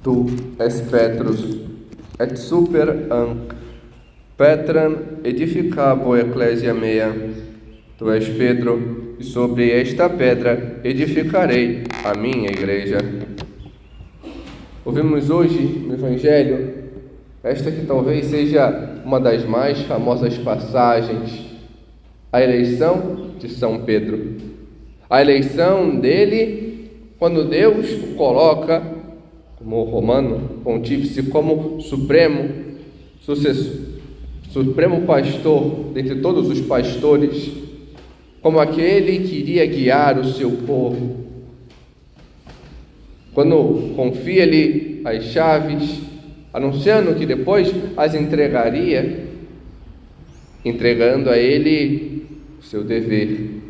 Tu es Petrus, et super Petram edificabo ecclesia mea. Tu és Pedro, e sobre esta pedra edificarei a minha igreja. Ouvimos hoje no Evangelho, esta que talvez seja uma das mais famosas passagens, a eleição de São Pedro. A eleição dele, quando Deus o coloca como romano pontífice, como supremo sucessor, supremo pastor dentre todos os pastores, como aquele que iria guiar o seu povo. Quando confia-lhe as chaves, anunciando que depois as entregaria, entregando a ele o seu dever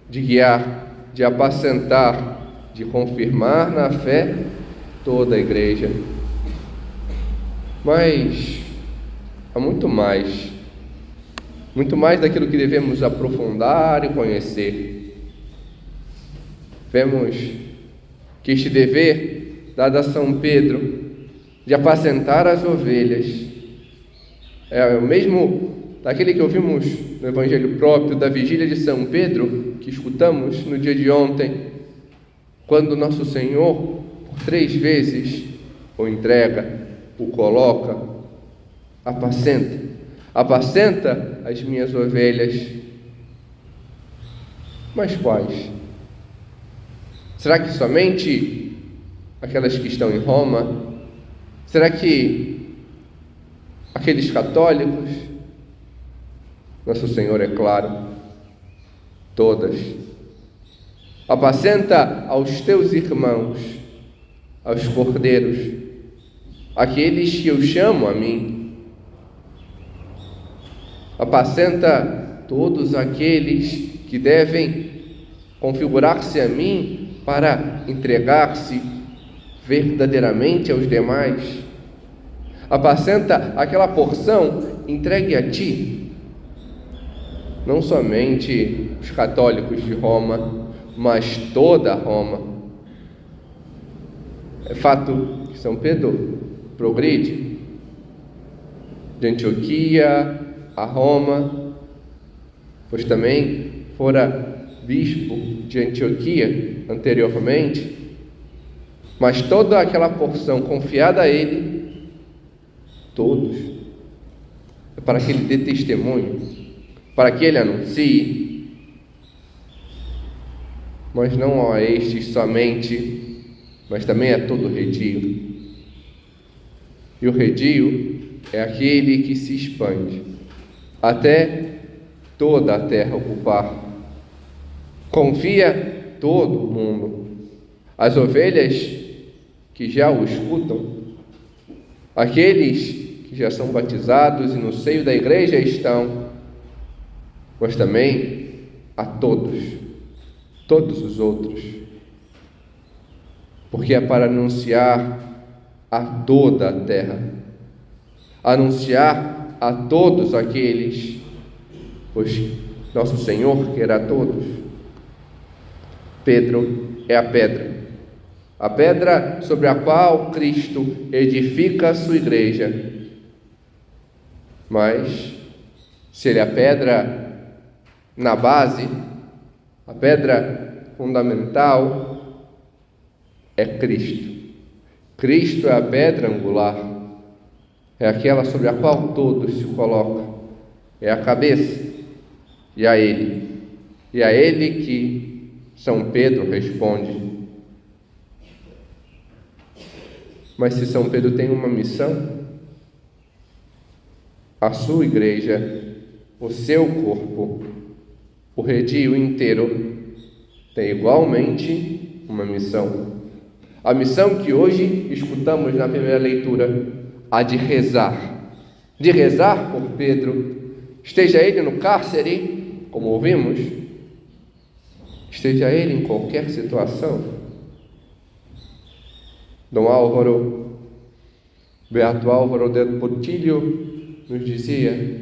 de guiar, de apacentar, de confirmar na fé toda a igreja. Mas há muito mais daquilo que devemos aprofundar e conhecer. Vemos que este dever dado a São Pedro de apacentar as ovelhas é o mesmo daquele que ouvimos no Evangelho próprio da vigília de São Pedro, que escutamos no dia de ontem, quando nosso Senhor, por 3 vezes, o entrega, o coloca, apacenta as minhas ovelhas. Mas quais? Será que somente aquelas que estão em Roma? Será que aqueles católicos? Nosso Senhor é claro, todas. Apacenta aos teus irmãos, aos cordeiros, aqueles que eu chamo a mim. Apacenta todos aqueles que devem configurar-se a mim para entregar-se verdadeiramente aos demais. Apacenta aquela porção entregue a ti. Não somente os católicos de Roma, mas toda Roma. É fato que São Pedro progride de Antioquia a Roma, pois também fora bispo de Antioquia anteriormente, mas toda aquela porção confiada a ele, todos, é para que ele dê testemunho, para que ele anuncie, mas não a estes somente, mas também a todo o redil. E o redil é aquele que se expande até toda a terra ocupar. Confia todo mundo. As ovelhas que já o escutam, aqueles que já são batizados e no seio da igreja estão, mas também a todos os outros, porque é para anunciar a toda a terra, anunciar a todos aqueles, pois nosso Senhor quer a todos. Pedro é a pedra sobre a qual Cristo edifica a sua igreja. Mas se ele é a pedra na base, a pedra fundamental é Cristo. Cristo é a pedra angular, é aquela sobre a qual todos se colocam, é a cabeça, e a Ele que São Pedro responde. Mas se São Pedro tem uma missão, a sua igreja, o seu corpo, o redil inteiro tem igualmente uma missão. A missão que hoje escutamos na primeira leitura, a de rezar por Pedro, esteja ele no cárcere, como ouvimos, esteja ele em qualquer situação. Dom Álvaro, Beato Álvaro del Portillo, nos dizia: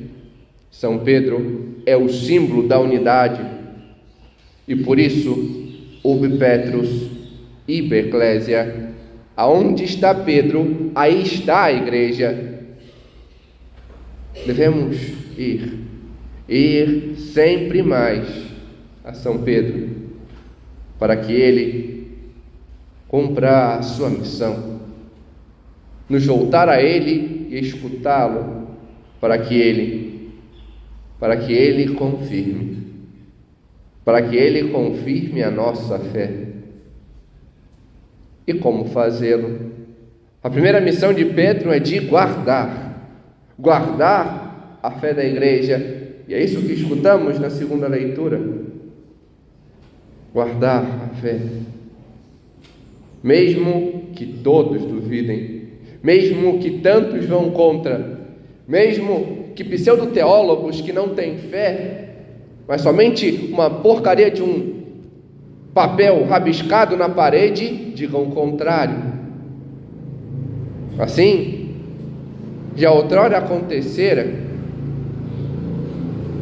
São Pedro é o símbolo da unidade, e por isso, ubi Petrus, Hiperclésia. Aonde está Pedro, aí está a igreja. Devemos ir sempre mais a São Pedro, para que ele cumpra a sua missão, nos voltar a ele e escutá-lo, para que ele confirme a nossa fé. E como fazê-lo? A primeira missão de Pedro é de guardar a fé da igreja, e é isso que escutamos na segunda leitura. Guardar a fé, mesmo que todos duvidem, mesmo que tantos vão contra, mesmo que pseudo-teólogos que não têm fé, mas somente uma porcaria de um papel rabiscado na parede, digam o contrário. Assim, já outrora acontecera,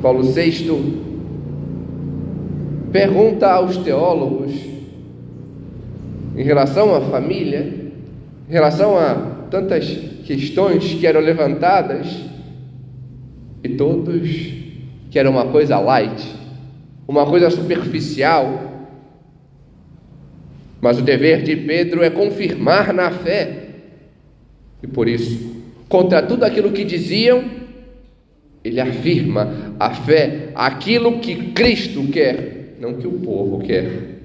Paulo VI pergunta aos teólogos em relação à família, em relação a tantas questões que eram levantadas, e todos querem uma coisa light, uma coisa superficial. Mas o dever de Pedro é confirmar na fé, e por isso, contra tudo aquilo que diziam, ele afirma a fé, aquilo que Cristo quer, não que o povo quer.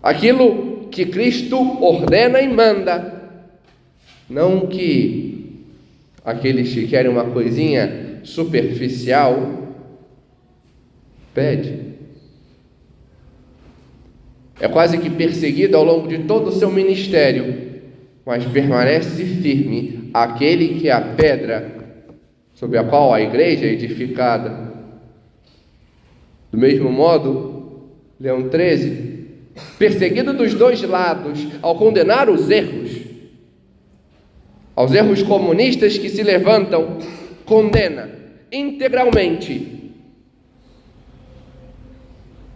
Aquilo que Cristo ordena e manda, não que aqueles que querem uma coisinha superficial pede. É quase que perseguido ao longo de todo o seu ministério, mas permanece firme aquele que é a pedra sobre a qual a igreja é edificada. Do mesmo modo, Leão XIII, perseguido dos dois lados, ao condenar os erros, aos erros comunistas que se levantam, condena integralmente.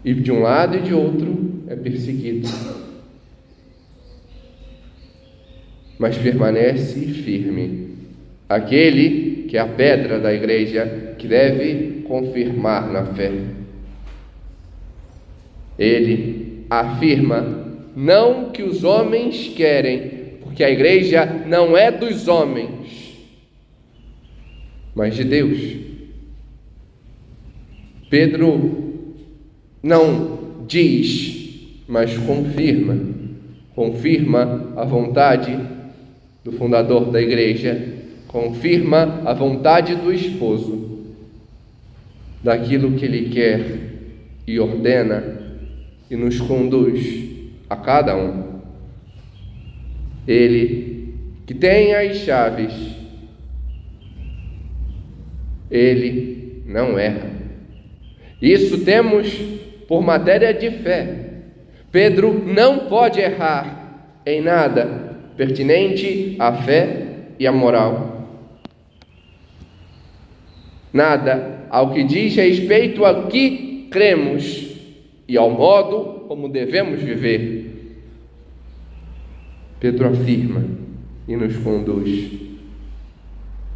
E de um lado e de outro é perseguido, mas permanece firme aquele que é a pedra da igreja, que deve confirmar na fé. Ele afirma não que os homens querem, porque a igreja não é dos homens, mas de Deus. Pedro não diz, mas confirma a vontade do fundador da igreja, confirma a vontade do esposo, daquilo que ele quer e ordena, e nos conduz a cada um. Ele que tem as chaves, ele não erra. Isso temos por matéria de fé. Pedro não pode errar em nada pertinente à fé e à moral. Nada ao que diz respeito a que cremos e ao modo como devemos viver. Pedro afirma e nos conduz.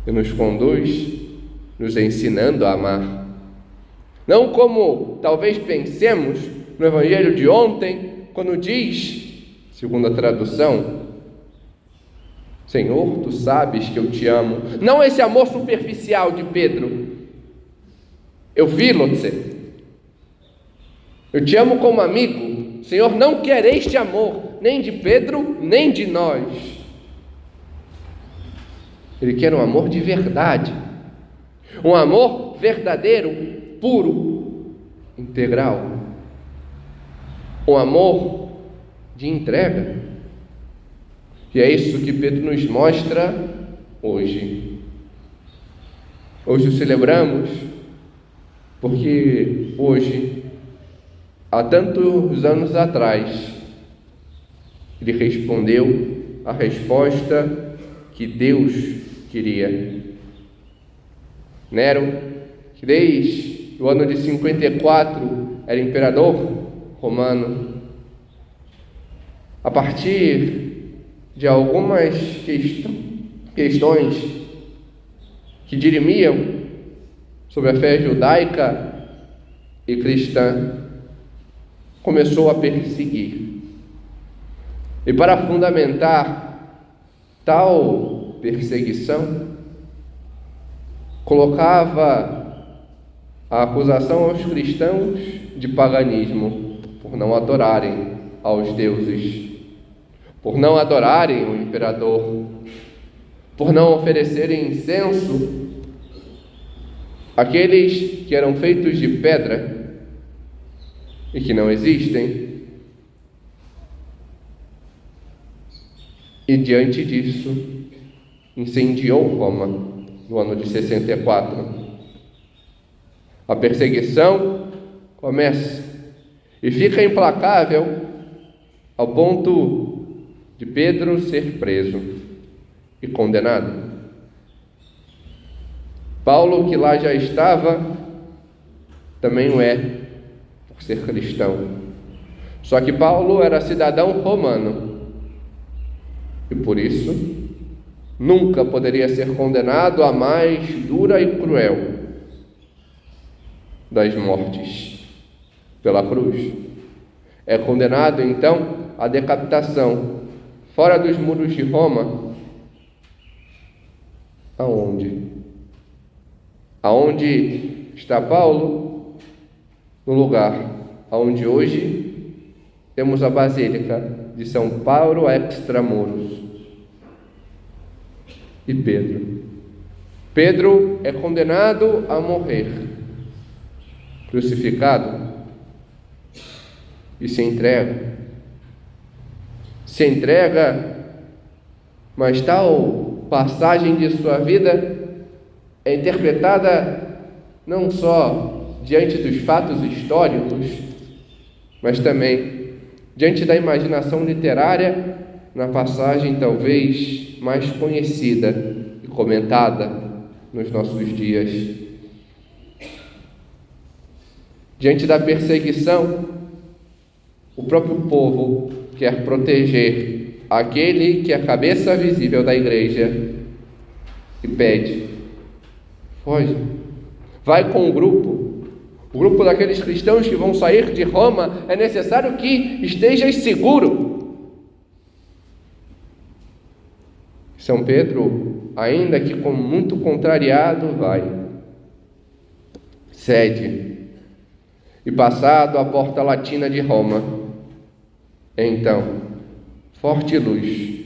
E nos conduz nos ensinando a amar. Não como talvez pensemos no Evangelho de ontem, quando diz, segundo a tradução, Senhor, tu sabes que eu te amo. Não esse amor superficial de Pedro. Eu vi-lo-te. Eu te amo como amigo. Senhor, não quer este amor, nem de Pedro, nem de nós. Ele quer um amor de verdade. Um amor verdadeiro, puro, integral. Um amor de entrega. E é isso que Pedro nos mostra hoje. Hoje o celebramos porque hoje, há tantos anos atrás, ele respondeu a resposta que Deus queria. Nero, que desde o ano de 54 era imperador romano, a partir de algumas questões que dirimiam sobre a fé judaica e cristã, começou a perseguir. E para fundamentar tal perseguição, colocava a acusação aos cristãos de paganismo, por não adorarem aos deuses, por não adorarem o imperador, por não oferecerem incenso àqueles que eram feitos de pedra e que não existem. E diante disso, incendiou Roma no ano de 64. A perseguição começa e fica implacável ao ponto de Pedro ser preso e condenado. Paulo, que lá já estava, também o é por ser cristão. Só que Paulo era cidadão romano e por isso nunca poderia ser condenado à mais dura e cruel das mortes, pela cruz. É condenado então à decapitação fora dos muros de Roma. Aonde? Aonde está Paulo? No lugar aonde hoje temos a Basílica de São Paulo Extramuros. E Pedro é condenado a morrer, crucificado, e se entrega, mas tal passagem de sua vida é interpretada não só diante dos fatos históricos, mas também diante da imaginação literária, na passagem talvez mais conhecida e comentada nos nossos dias. Diante da perseguição, o próprio povo quer proteger aquele que é a cabeça visível da igreja e pede: foge, vai com o grupo daqueles cristãos que vão sair de Roma, é necessário que estejas seguro. São Pedro, ainda que muito contrariado, vai, cede, e passado a porta latina de Roma, então forte luz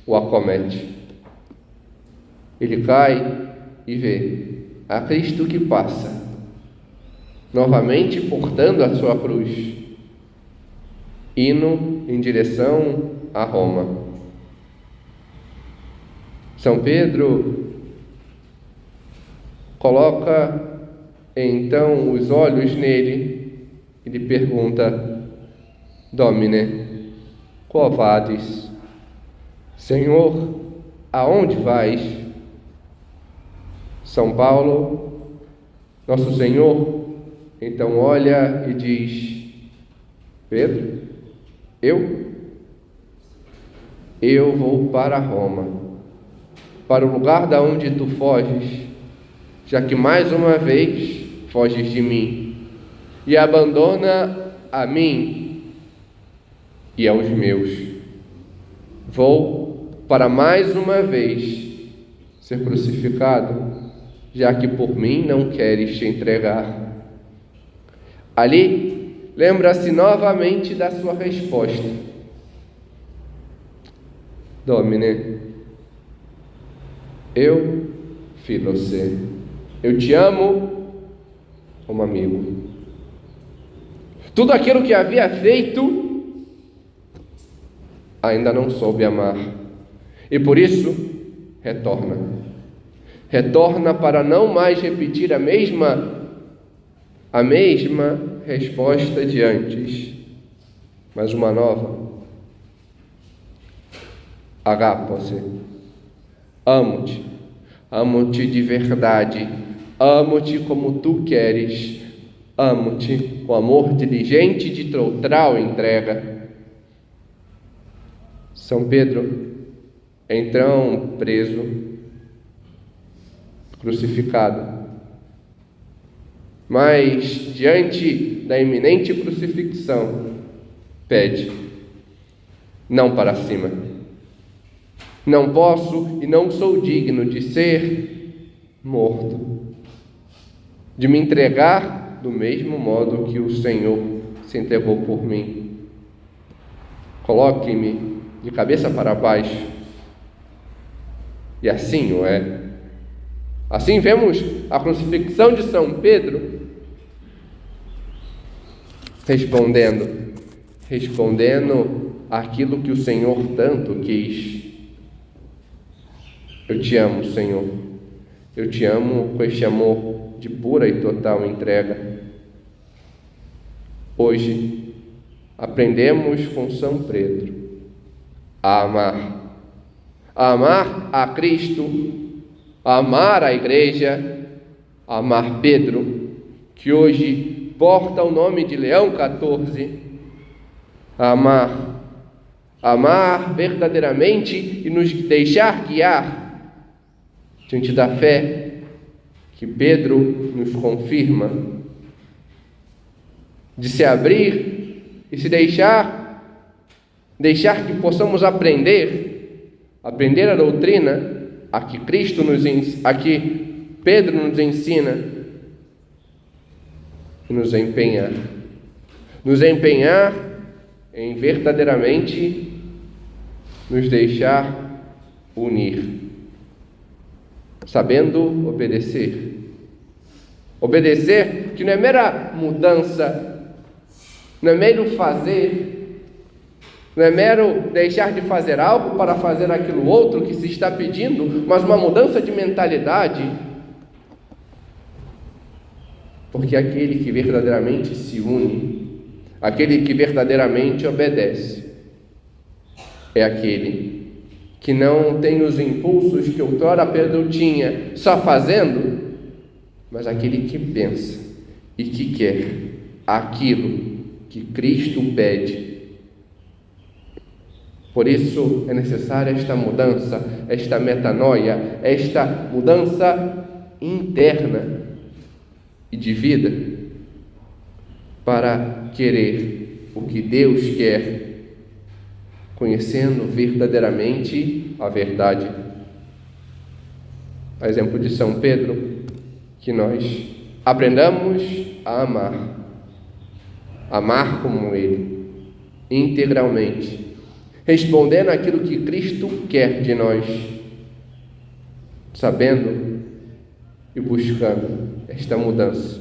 o acomete. Ele cai e vê a Cristo que passa, novamente portando a sua cruz, indo em direção a Roma. São Pedro coloca então os olhos nele e lhe pergunta: Domine, quo vadis? Senhor, aonde vais? São Paulo, nosso Senhor, então olha e diz: Pedro, eu vou para Roma, para o lugar da onde tu foges, já que mais uma vez foges de mim e abandona a mim e aos meus. Vou para mais uma vez ser crucificado, já que por mim não queres te entregar. Ali, lembra-se novamente da sua resposta: Domine, Filocê, eu te amo como amigo. Tudo aquilo que havia feito, ainda não soube amar. E por isso, retorna para não mais repetir a mesma resposta de antes, mas uma nova. Agapose, amo-te de verdade, amo-te como tu queres, amo-te com amor diligente de total entrega. São Pedro, então preso, crucificado, mas diante da iminente crucifixão, pede: não para cima. Não posso e não sou digno de ser morto, de me entregar do mesmo modo que o Senhor se entregou por mim. Coloque-me de cabeça para baixo. E assim o é. Assim vemos a crucifixão de São Pedro respondendo aquilo que o Senhor tanto quis. Eu te amo, Senhor. Eu te amo com este amor de pura e total entrega. Hoje, aprendemos com São Pedro a amar. A amar a Cristo, a amar a Igreja, a amar Pedro, que hoje porta o nome de Leão XIV. A amar verdadeiramente e nos deixar guiar diante da fé que Pedro nos confirma, de se abrir e se deixar que possamos aprender a doutrina a que Pedro nos ensina, e nos empenhar em verdadeiramente nos deixar unir, sabendo obedecer que não é mera mudança, não é mero fazer, não é mero deixar de fazer algo para fazer aquilo outro que se está pedindo, mas uma mudança de mentalidade, porque aquele que verdadeiramente se une, aquele que verdadeiramente obedece, é aquele que não tem os impulsos que outrora Pedro tinha, só fazendo, mas aquele que pensa e que quer aquilo que Cristo pede. Por isso é necessária esta mudança, esta metanoia, esta mudança interna e de vida, para querer o que Deus quer, conhecendo verdadeiramente a verdade. A exemplo de São Pedro, que nós aprendamos a amar como Ele, integralmente, respondendo aquilo que Cristo quer de nós, sabendo e buscando esta mudança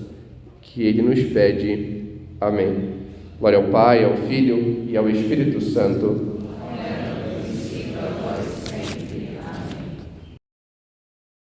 que Ele nos pede. Amém. Glória ao Pai, ao Filho e ao Espírito Santo,